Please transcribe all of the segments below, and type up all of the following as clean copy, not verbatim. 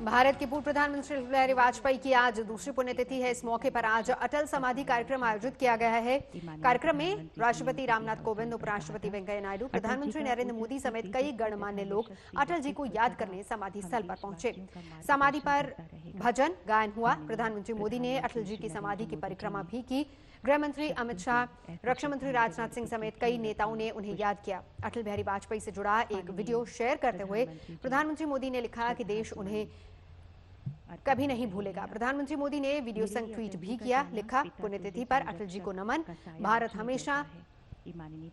भारत के पूर्व प्रधानमंत्री अटल बिहारी वाजपेयी की आज दूसरी पुण्यतिथि है। इस मौके पर आज अटल समाधि कार्यक्रम आयोजित किया गया है। कार्यक्रम में राष्ट्रपति रामनाथ कोविंद, उपराष्ट्रपति वेंकैया नायडू, प्रधानमंत्री नरेंद्र मोदी समेत कई गणमान्य लोग अटल जी को याद करने समाधि स्थल पर पहुंचे। समाधि पर भजन गायन हुआ। प्रधानमंत्री मोदी ने अटल जी की समाधि की परिक्रमा भी की। गृह मंत्री अमित शाह, रक्षा मंत्री राजनाथ सिंह समेत कई नेताओं ने उन्हें याद किया। अटल बिहारी वाजपेयी से जुड़ा एक वीडियो शेयर करते हुए प्रधानमंत्री मोदी ने लिखा कि देश उन्हें कभी नहीं भूलेगा। प्रधानमंत्री मोदी ने वीडियो संग ट्वीट भी किया। लिखा, पुण्यतिथि पर अटल जी को नमन। भारत हमेशा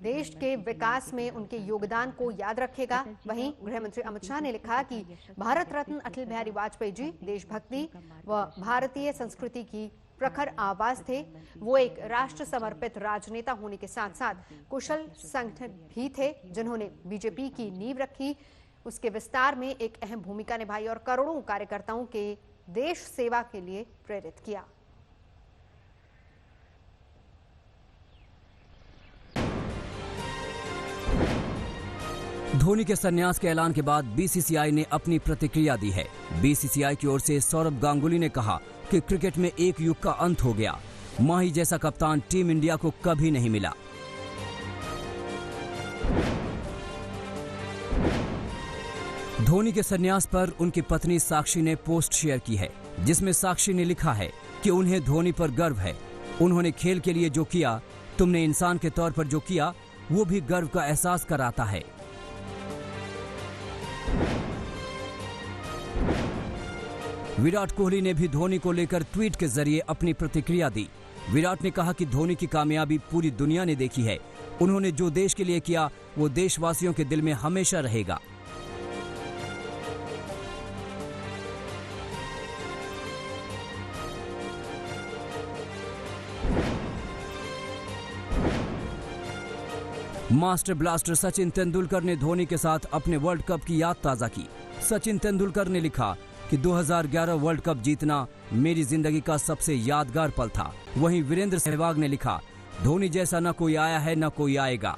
देश के विकास में उनके योगदान को याद रखेगा। वहीं गृह मंत्री अमित शाह ने लिखा कि भारत रत्न अटल बिहारी वाजपेयी जी देशभक्ति व भारतीय संस्कृति की प्रखर आवाज थे। वो एक राष्ट्र समर्पित राजनेता होने के साथ साथ कुशल संगठक भी थे, जिन्होंने बीजेपी की नींव रखी, उसके विस्तार में एक अहम भूमिका निभाई और करोड़ों कार्यकर्ताओं के देश सेवा के लिए प्रेरित किया। धोनी के संन्यास के ऐलान के बाद बीसीसीआई ने अपनी प्रतिक्रिया दी है। बीसीसीआई की ओर से सौरभ गांगुली ने कहा कि क्रिकेट में एक युग का अंत हो गया। माही जैसा कप्तान टीम इंडिया को कभी नहीं मिला। धोनी के संन्यास पर उनकी पत्नी साक्षी ने पोस्ट शेयर की है, जिसमें साक्षी ने लिखा है कि उन्हें धोनी पर गर्व है। उन्होंने खेल के लिए जो किया, तुमने इंसान के तौर पर जो किया, वो भी गर्व का एहसास कराता है। विराट कोहली ने भी धोनी को लेकर ट्वीट के जरिए अपनी प्रतिक्रिया दी। विराट ने कहा कि धोनी की कामयाबी पूरी दुनिया ने देखी है। उन्होंने जो देश के लिए किया, वो देशवासियों के दिल में हमेशा रहेगा। मास्टर ब्लास्टर सचिन तेंदुलकर ने धोनी के साथ अपने वर्ल्ड कप की याद ताजा की। सचिन तेंदुलकर ने लिखा कि 2011 वर्ल्ड कप जीतना मेरी जिंदगी का सबसे यादगार पल था। वहीं वीरेंद्र सहवाग ने लिखा, धोनी जैसा न कोई आया है न कोई आएगा।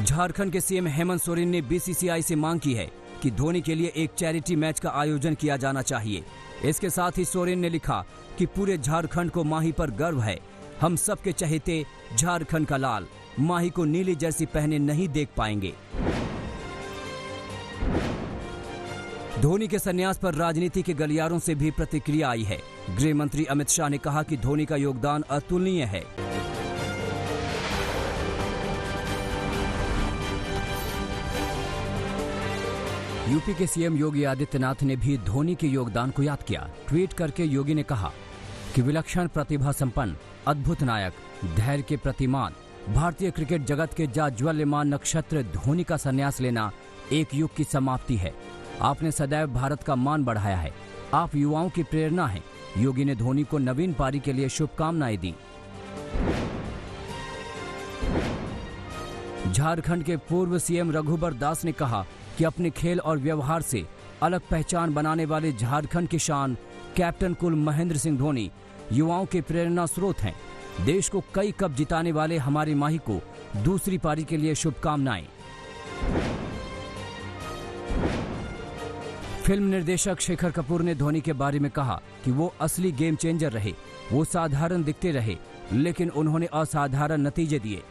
झारखंड के सीएम हेमंत सोरेन ने बीसीसीआई से मांग की है कि धोनी के लिए एक चैरिटी मैच का आयोजन किया जाना चाहिए। इसके साथ ही सोरेन ने लिखा कि पूरे झारखंड को माही पर गर्व है। हम सबके चहेते झारखंड का लाल माही को नीली जर्सी पहने नहीं देख पाएंगे। धोनी के संन्यास पर राजनीति के गलियारों से भी प्रतिक्रिया आई है। गृह मंत्री अमित शाह ने कहा कि धोनी का योगदान अतुलनीय है। यूपी के सीएम योगी आदित्यनाथ ने भी धोनी के योगदान को याद किया। ट्वीट करके योगी ने कहा कि विलक्षण प्रतिभा संपन्न, अद्भुत नायक, धैर्य के प्रतिमान, भारतीय क्रिकेट जगत के जाज्वल्यमान नक्षत्र धोनी का संन्यास लेना एक युग की समाप्ति है। आपने सदैव भारत का मान बढ़ाया है। आप युवाओं की प्रेरणा हैं। योगी ने धोनी को नवीन पारी के लिए शुभकामनाएं दी। झारखंड के पूर्व सीएम रघुबर दास ने कहा कि अपने खेल और व्यवहार से अलग पहचान बनाने वाले झारखंड की शान कैप्टन कुल महेंद्र सिंह धोनी युवाओं के प्रेरणा स्रोत हैं। देश को कई कप जिताने वाले हमारे माही को दूसरी पारी के लिए शुभकामनाएं। फिल्म निर्देशक शेखर कपूर ने धोनी के बारे में कहा कि वो असली गेम चेंजर रहे। वो साधारण दिखते रहे, लेकिन उन्होंने असाधारण नतीजे दिए।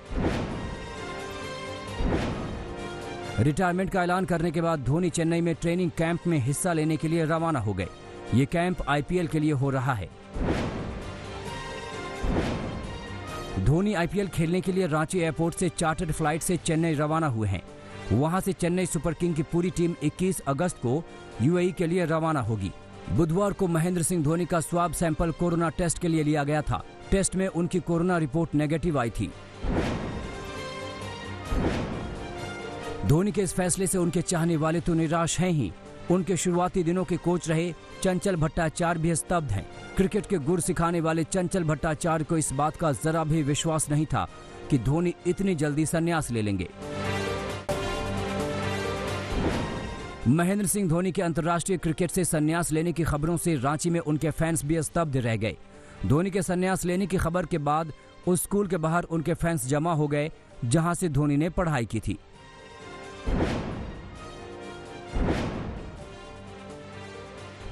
रिटायरमेंट का ऐलान करने के बाद धोनी चेन्नई में ट्रेनिंग कैंप में हिस्सा लेने के लिए रवाना हो गए। ये कैंप आईपीएल के लिए हो रहा है। धोनी आईपीएल खेलने के लिए रांची एयरपोर्ट से चार्टर्ड फ्लाइट से चेन्नई रवाना हुए हैं। वहां से चेन्नई सुपर किंग की पूरी टीम 21 अगस्त को यूएई के लिए रवाना होगी। बुधवार को महेंद्र सिंह धोनी का स्वाब सैंपल कोरोना टेस्ट के लिए लिया गया था। टेस्ट में उनकी कोरोना रिपोर्ट नेगेटिव आई थी। धोनी के इस फैसले से उनके चाहने वाले तो निराश हैं ही, उनके शुरुआती दिनों के कोच रहे चंचल भट्टाचार्य भी स्तब्ध हैं। क्रिकेट के गुर सिखाने वाले चंचल भट्टाचार्य को इस बात का जरा भी विश्वास नहीं था कि धोनी इतनी जल्दी संन्यास ले लेंगे। महेंद्र सिंह धोनी के अंतर्राष्ट्रीय क्रिकेट से संन्यास लेने की खबरों से रांची में उनके फैंस भी स्तब्ध रह गए। धोनी के संन्यास लेने की खबर के बाद उस स्कूल के बाहर उनके फैंस जमा हो गए जहां से धोनी ने पढ़ाई की थी।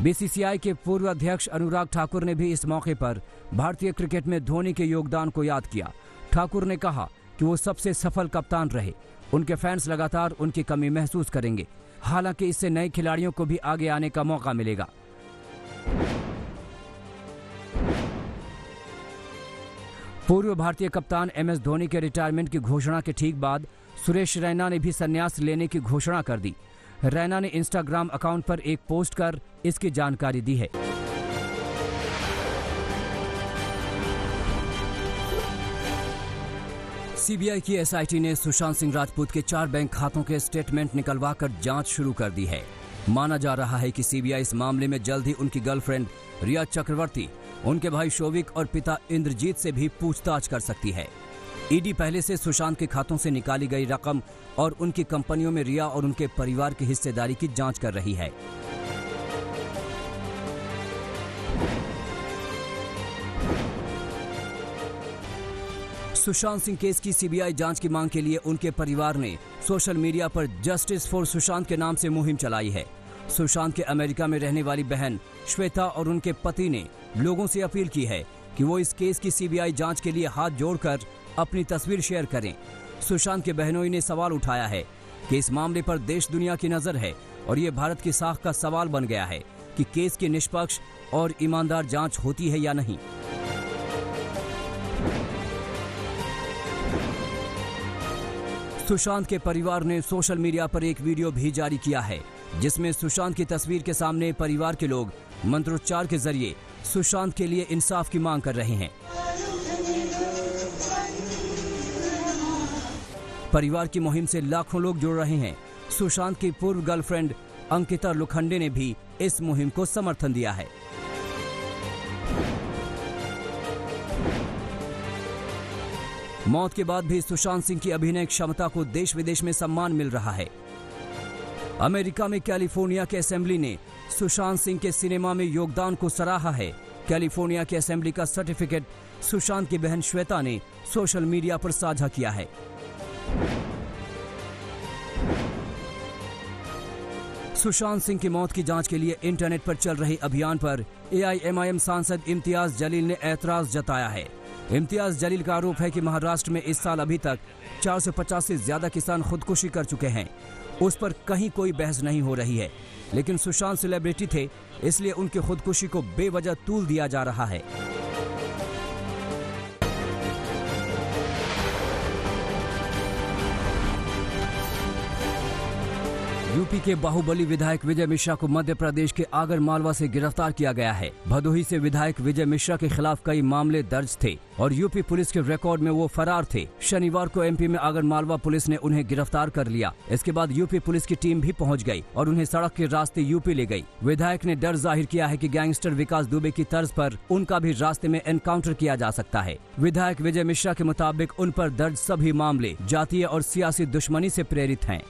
बीसीसीआई के पूर्व अध्यक्ष अनुराग ठाकुर ने भी इस मौके पर भारतीय क्रिकेट में धोनी के योगदान को याद किया। ठाकुर ने कहा कि वो सबसे सफल कप्तान रहे, उनके फैंस लगातार उनकी कमी महसूस करेंगे, हालांकि इससे नए खिलाड़ियों को भी आगे आने का मौका मिलेगा। पूर्व भारतीय कप्तान एमएस धोनी के रिटायरमेंट की घोषणा के ठीक बाद सुरेश रैना ने भी संन्यास लेने की घोषणा कर दी। रैना ने इंस्टाग्राम अकाउंट पर एक पोस्ट कर इसकी जानकारी दी है। सीबीआई की एसआईटी ने सुशांत सिंह राजपूत के 4 बैंक खातों के स्टेटमेंट निकलवाकर जांच शुरू कर दी है। माना जा रहा है कि सीबीआई इस मामले में जल्द ही उनकी गर्लफ्रेंड रिया चक्रवर्ती, उनके भाई शोविक और पिता इंद्रजीत से भी पूछताछ कर सकती है। ईडी पहले से सुशांत के खातों से निकाली गई रकम और उनकी कंपनियों में रिया और उनके परिवार की हिस्सेदारी की जांच कर रही है। सुशांत सिंह केस की सीबीआई जांच की मांग के लिए उनके परिवार ने सोशल मीडिया पर जस्टिस फॉर सुशांत के नाम से मुहिम चलाई है। सुशांत के अमेरिका में रहने वाली बहन श्वेता और उनके पति ने लोगों से अपील की है कि वो इस केस की सीबीआई जांच के लिए हाथ जोड़कर अपनी तस्वीर शेयर करें। सुशांत के बहनोई ने सवाल उठाया है कि इस मामले पर देश दुनिया की नजर है और ये भारत की साख का सवाल बन गया है कि केस की निष्पक्ष और ईमानदार जांच होती है या नहीं। सुशांत के परिवार ने सोशल मीडिया पर एक वीडियो भी जारी किया है जिसमें सुशांत की तस्वीर के सामने परिवार के लोग मंत्रोच्चार के जरिए सुशांत के लिए इंसाफ की मांग कर रहे हैं। परिवार की मुहिम से लाखों लोग जुड़ रहे हैं। सुशांत की पूर्व गर्लफ्रेंड अंकिता लोखंडे ने भी इस मुहिम को समर्थन दिया है। मौत के बाद भी सुशांत सिंह की अभिनय क्षमता को देश विदेश में सम्मान मिल रहा है। अमेरिका में कैलिफोर्निया के असेंबली ने सुशांत सिंह के सिनेमा में योगदान को सराहा है। कैलिफोर्निया के असेंबली का सर्टिफिकेट सुशांत की बहन श्वेता ने सोशल मीडिया पर साझा किया है। सुशांत सिंह की मौत की जांच के लिए इंटरनेट पर चल रहे अभियान पर एआईएमआईएम सांसद इम्तियाज जलील ने ऐतराज जताया है। इम्तियाज जलील का आरोप है कि महाराष्ट्र में इस साल अभी तक 450 से ज्यादा किसान खुदकुशी कर चुके हैं। उस पर कहीं कोई बहस नहीं हो रही है, लेकिन सुशांत सेलिब्रिटी थे, इसलिए उनकी खुदकुशी को बेवजह तूल दिया जा रहा है। यूपी के बाहुबली विधायक विजय मिश्रा को मध्य प्रदेश के आगर मालवा से गिरफ्तार किया गया है। भदोही से विधायक विजय मिश्रा के खिलाफ कई मामले दर्ज थे और यूपी पुलिस के रिकॉर्ड में वो फरार थे। शनिवार को एमपी में आगर मालवा पुलिस ने उन्हें गिरफ्तार कर लिया। इसके बाद यूपी पुलिस की टीम भी पहुंच गई और उन्हें सड़क के रास्ते यूपी ले गई। विधायक ने डर जाहिर किया है कि गैंगस्टर विकास दुबे की तर्ज पर उनका भी रास्ते में एनकाउंटर किया जा सकता है। विधायक विजय मिश्रा के मुताबिक उन पर दर्ज सभी मामले जातीय और सियासी दुश्मनी से प्रेरित हैं।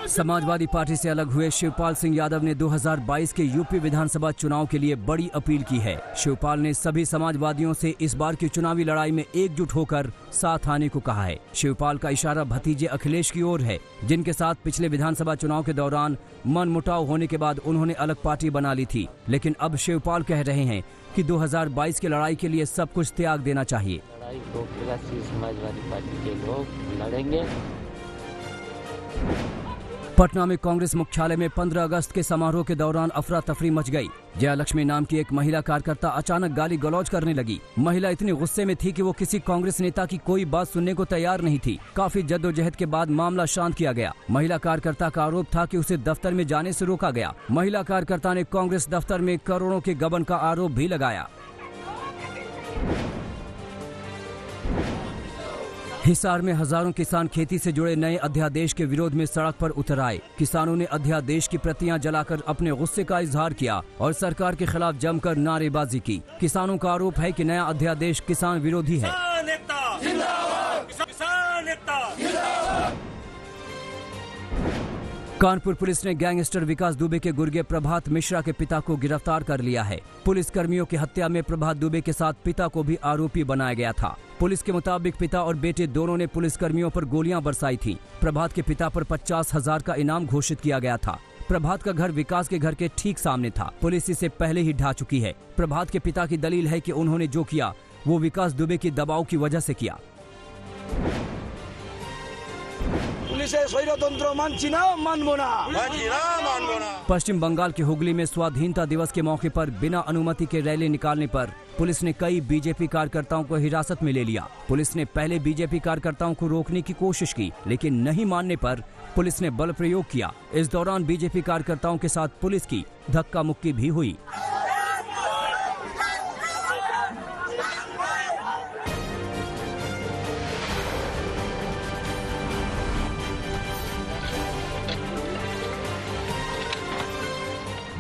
समाजवादी पार्टी से अलग हुए शिवपाल सिंह यादव ने 2022 के यूपी विधानसभा चुनाव के लिए बड़ी अपील की है। शिवपाल ने सभी समाजवादियों से इस बार की चुनावी लड़ाई में एकजुट होकर साथ आने को कहा है। शिवपाल का इशारा भतीजे अखिलेश की ओर है, जिनके साथ पिछले विधानसभा चुनाव के दौरान मनमुटाव होने के बाद उन्होंने अलग पार्टी बना ली थी। लेकिन अब शिवपाल कह रहे हैं कि 2022 की लड़ाई के लिए सब कुछ त्याग देना चाहिए। समाजवादी पार्टी के लोग लड़ेंगे। पटना में कांग्रेस मुख्यालय में 15 अगस्त के समारोह के दौरान अफरा तफरी मच गई। जयलक्ष्मी नाम की एक महिला कार्यकर्ता अचानक गाली गलौज करने लगी। महिला इतनी गुस्से में थी कि वो किसी कांग्रेस नेता की कोई बात सुनने को तैयार नहीं थी। काफी जद्दोजहद के बाद मामला शांत किया गया। महिला कार्यकर्ता का आरोप था कि उसे दफ्तर में जाने से रोका गया। महिला कार्यकर्ता ने कांग्रेस दफ्तर में करोड़ों के गबन का आरोप भी लगाया। हिसार में हजारों किसान खेती से जुड़े नए अध्यादेश के विरोध में सड़क पर उतर आए। किसानों ने अध्यादेश की प्रतियां जलाकर अपने गुस्से का इजहार किया और सरकार के खिलाफ जमकर नारेबाजी की। किसानों का आरोप है कि नया अध्यादेश किसान विरोधी है। कानपुर पुलिस ने गैंगस्टर विकास दुबे के गुर्गे प्रभात मिश्रा के पिता को गिरफ्तार कर लिया है। पुलिस कर्मियों की हत्या में प्रभात दुबे के साथ पिता को भी आरोपी बनाया गया था। पुलिस के मुताबिक पिता और बेटे दोनों ने पुलिस कर्मियों पर गोलियां बरसाई थी। प्रभात के पिता पर 50,000 का इनाम घोषित किया गया था। प्रभात का घर विकास के घर के ठीक सामने था। पुलिस इसे पहले ही ढा चुकी है। प्रभात के पिता की दलील है कि उन्होंने जो किया वो विकास दुबे की दबाव की वजह से किया। पश्चिम बंगाल के हुगली में स्वाधीनता दिवस के मौके पर बिना अनुमति के रैली निकालने पर पुलिस ने कई बीजेपी कार्यकर्ताओं को हिरासत में ले लिया। पुलिस ने पहले बीजेपी कार्यकर्ताओं को रोकने की कोशिश की, लेकिन नहीं मानने पर पुलिस ने बल प्रयोग किया। इस दौरान बीजेपी कार्यकर्ताओं के साथ पुलिस की धक्का मुक्की भी हुई।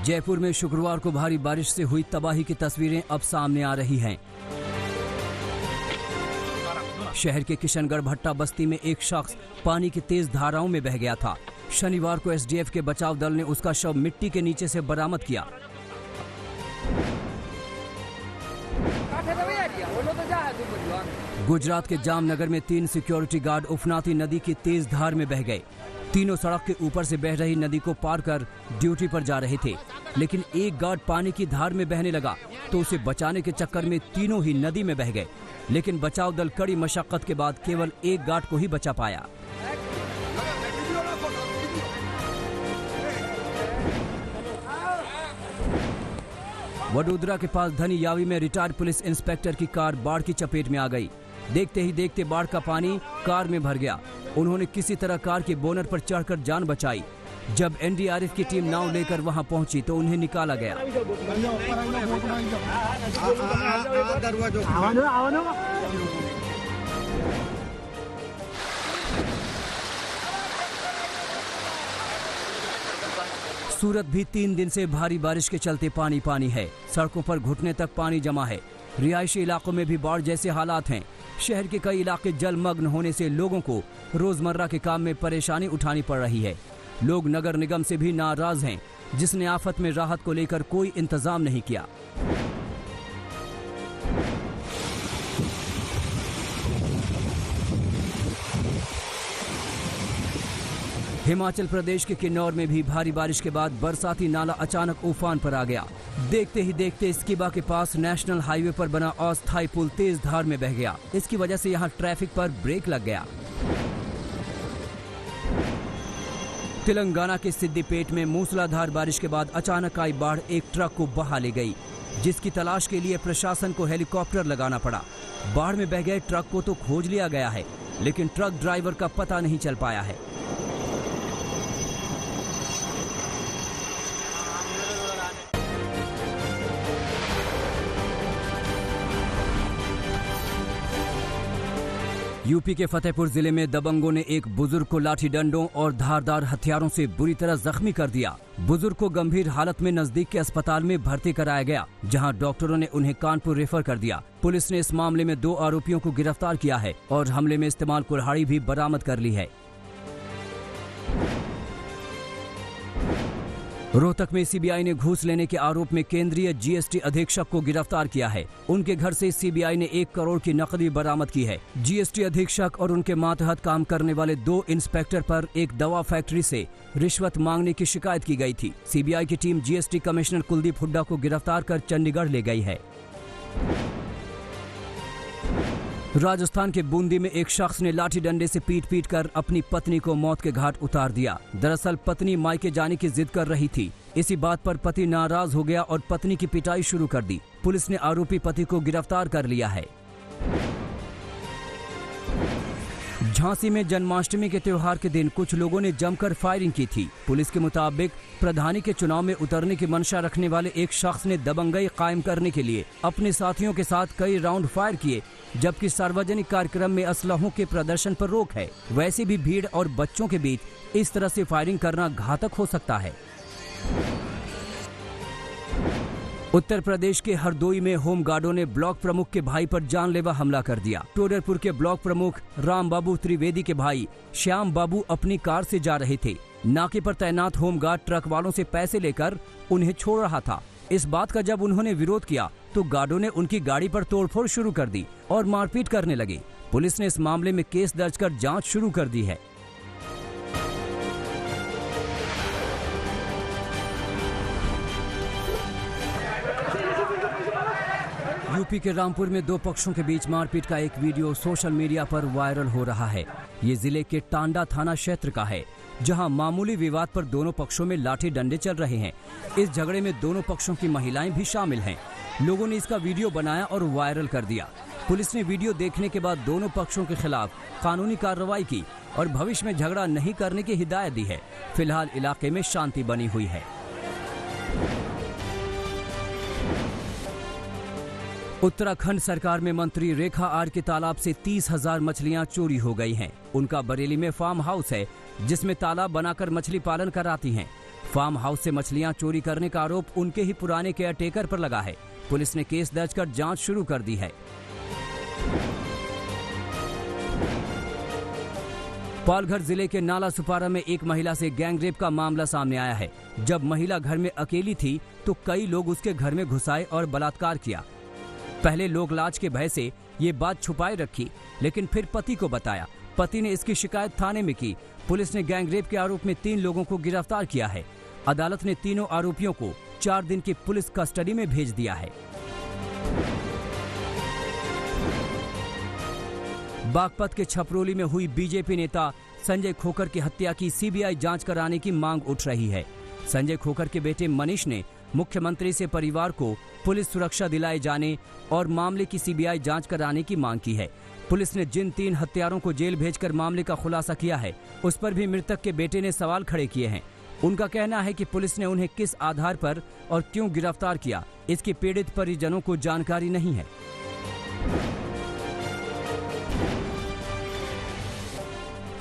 जयपुर में शुक्रवार को भारी बारिश से हुई तबाही की तस्वीरें अब सामने आ रही हैं। शहर के किशनगढ़ भट्टा बस्ती में एक शख्स पानी की तेज धाराओं में बह गया था। शनिवार को एसडीएफ के बचाव दल ने उसका शव मिट्टी के नीचे से बरामद किया। गुजरात के जामनगर में 3 सिक्योरिटी गार्ड उफनाती नदी की तेज धार में बह गए। तीनों सड़क के ऊपर से बह रही नदी को पार कर ड्यूटी पर जा रहे थे, लेकिन एक गार्ड पानी की धार में बहने लगा तो उसे बचाने के चक्कर में तीनों ही नदी में बह गए। लेकिन बचाव दल कड़ी मशक्कत के बाद केवल एक गार्ड को ही बचा पाया। वडोदरा के पास धनी यावी में रिटायर्ड पुलिस इंस्पेक्टर की कार बाढ़ की चपेट में आ गई। देखते ही देखते बाढ़ का पानी कार में भर गया। उन्होंने किसी तरह कार के बोनट पर चढ़कर जान बचाई। जब एनडीआरएफ की टीम नाव लेकर वहां पहुंची तो उन्हें निकाला गया। सूरत भी 3 दिन से भारी बारिश के चलते पानी पानी है। सड़कों पर घुटने तक पानी जमा है। रिहायशी इलाकों में भी बाढ़ जैसे हालात हैं। शहर के कई इलाके जलमग्न होने से लोगों को रोजमर्रा के काम में परेशानी उठानी पड़ रही है। लोग नगर निगम से भी नाराज हैं, जिसने आफत में राहत को लेकर कोई इंतजाम नहीं किया। हिमाचल प्रदेश के किन्नौर में भी भारी बारिश के बाद बरसाती नाला अचानक उफान पर आ गया। देखते ही देखते स्कीबा के पास नेशनल हाईवे पर बना अस्थायी पुल तेज धार में बह गया। इसकी वजह से यहां ट्रैफिक पर ब्रेक लग गया। तेलंगाना के सिद्दीपेट में मूसलाधार बारिश के बाद अचानक आई बाढ़ एक ट्रक को बहा ले गई, जिसकी तलाश के लिए प्रशासन को हेलीकॉप्टर लगाना पड़ा। बाढ़ में बह गए ट्रक को तो खोज लिया गया है, लेकिन ट्रक ड्राइवर का पता नहीं चल पाया है। यूपी के फतेहपुर जिले में दबंगों ने एक बुजुर्ग को लाठी डंडों और धारदार हथियारों से बुरी तरह जख्मी कर दिया। बुजुर्ग को गंभीर हालत में नजदीक के अस्पताल में भर्ती कराया गया, जहां डॉक्टरों ने उन्हें कानपुर रेफर कर दिया। पुलिस ने इस मामले में 2 आरोपियों को गिरफ्तार किया है और हमले में इस्तेमाल कुल्हाड़ी भी बरामद कर ली है। रोहतक में सीबीआई ने घूस लेने के आरोप में केंद्रीय जीएसटी अधीक्षक को गिरफ्तार किया है। उनके घर से सीबीआई ने 1 करोड़ की नकदी बरामद की है। जीएसटी अधीक्षक और उनके मातहत काम करने वाले 2 इंस्पेक्टर पर एक दवा फैक्ट्री से रिश्वत मांगने की शिकायत की गई थी। सीबीआई की team GST commissioner Kuldeep Hooda को गिरफ्तार कर चंडीगढ़ ले गई है। राजस्थान के बूंदी में एक शख्स ने लाठी डंडे से पीट कर अपनी पत्नी को मौत के घाट उतार दिया। दरअसल पत्नी मायके जाने की जिद कर रही थी। इसी बात पर पति नाराज हो गया और पत्नी की पिटाई शुरू कर दी। पुलिस ने आरोपी पति को गिरफ्तार कर लिया है। झांसी में जन्माष्टमी के त्योहार के दिन कुछ लोगों ने जमकर फायरिंग की थी। पुलिस के मुताबिक प्रधानी के चुनाव में उतरने की मंशा रखने वाले एक शख्स ने दबंगई कायम करने के लिए अपने साथियों के साथ कई राउंड फायर किए, जबकि सार्वजनिक कार्यक्रम में असलहों के प्रदर्शन पर रोक है। वैसे भी भीड़ और बच्चों के बीच इस तरह से फायरिंग करना घातक हो सकता है। उत्तर प्रदेश के हरदोई में होमगार्डों ने ब्लॉक प्रमुख के भाई पर जानलेवा हमला कर दिया। टोडरपुर के ब्लॉक प्रमुख राम बाबू त्रिवेदी के भाई श्याम बाबू अपनी कार से जा रहे थे। नाके पर तैनात होमगार्ड ट्रक वालों से पैसे लेकर उन्हें छोड़ रहा था। इस बात का जब उन्होंने विरोध किया तो गार्डों ने उनकी गाड़ी पर तोड़फोड़ शुरू कर दी और मारपीट करने लगे। पुलिस ने इस मामले में केस दर्ज कर जांच शुरू कर दी है। यूपी के रामपुर में दो पक्षों के बीच मारपीट का एक वीडियो सोशल मीडिया पर वायरल हो रहा है। ये जिले के टांडा थाना क्षेत्र का है, जहां मामूली विवाद पर दोनों पक्षों में लाठी डंडे चल रहे हैं। इस झगड़े में दोनों पक्षों की महिलाएं भी शामिल हैं। लोगों ने इसका वीडियो बनाया और वायरल कर दिया। पुलिस ने वीडियो देखने के बाद दोनों पक्षों के खिलाफ कानूनी कार्रवाई की और भविष्य में झगड़ा नहीं करने की हिदायत दी है। फिलहाल इलाके में शांति बनी हुई है। उत्तराखंड सरकार में मंत्री रेखा आर के तालाब से 30,000 मछलियां चोरी हो गई हैं। उनका बरेली में फार्म हाउस है, जिसमें तालाब बनाकर मछली पालन कराती हैं। फार्म हाउस से मछलियां चोरी करने का आरोप उनके ही पुराने केयरटेकर पर लगा है। पुलिस ने केस दर्ज कर जांच शुरू कर दी है। पालघर जिले के नाला सुपारा में एक महिला से गैंगरेप का मामला सामने आया है। जब महिला घर में अकेली थी तो कई लोग उसके घर में घुस आए और बलात्कार किया। पहले लोग लाज के भय से ये बात छुपाए रखी, लेकिन फिर पति को बताया। पति ने इसकी शिकायत थाने में की। पुलिस ने गैंगरेप के आरोप में 3 लोगों को गिरफ्तार किया है। अदालत ने तीनों आरोपियों को 4 दिन की पुलिस कस्टडी में भेज दिया है। बागपत के छपरोली में हुई बीजेपी नेता संजय खोखर की हत्या की सीबीआई जांच कराने की मांग उठ रही है। संजय खोखर के बेटे मनीष ने मुख्यमंत्री से परिवार को पुलिस सुरक्षा दिलाए जाने और मामले की सीबीआई जांच कराने की मांग की है। पुलिस ने जिन 3 हत्यारों को जेल भेजकर मामले का खुलासा किया है, उस पर भी मृतक के बेटे ने सवाल खड़े किए हैं। उनका कहना है कि पुलिस ने उन्हें किस आधार पर और क्यों गिरफ्तार किया, इसकी पीड़ित परिजनों को जानकारी नहीं है।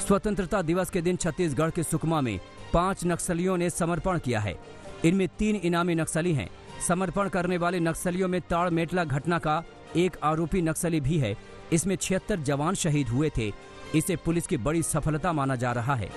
स्वतंत्रता दिवस के दिन छत्तीसगढ़ के सुकमा में 5 नक्सलियों ने समर्पण किया है। इनमें 3 इनामी नक्सली हैं। समर्पण करने वाले नक्सलियों में ताड़मेटला घटना का एक आरोपी नक्सली भी है। इसमें 76 जवान शहीद हुए थे। इसे पुलिस की बड़ी सफलता माना जा रहा है।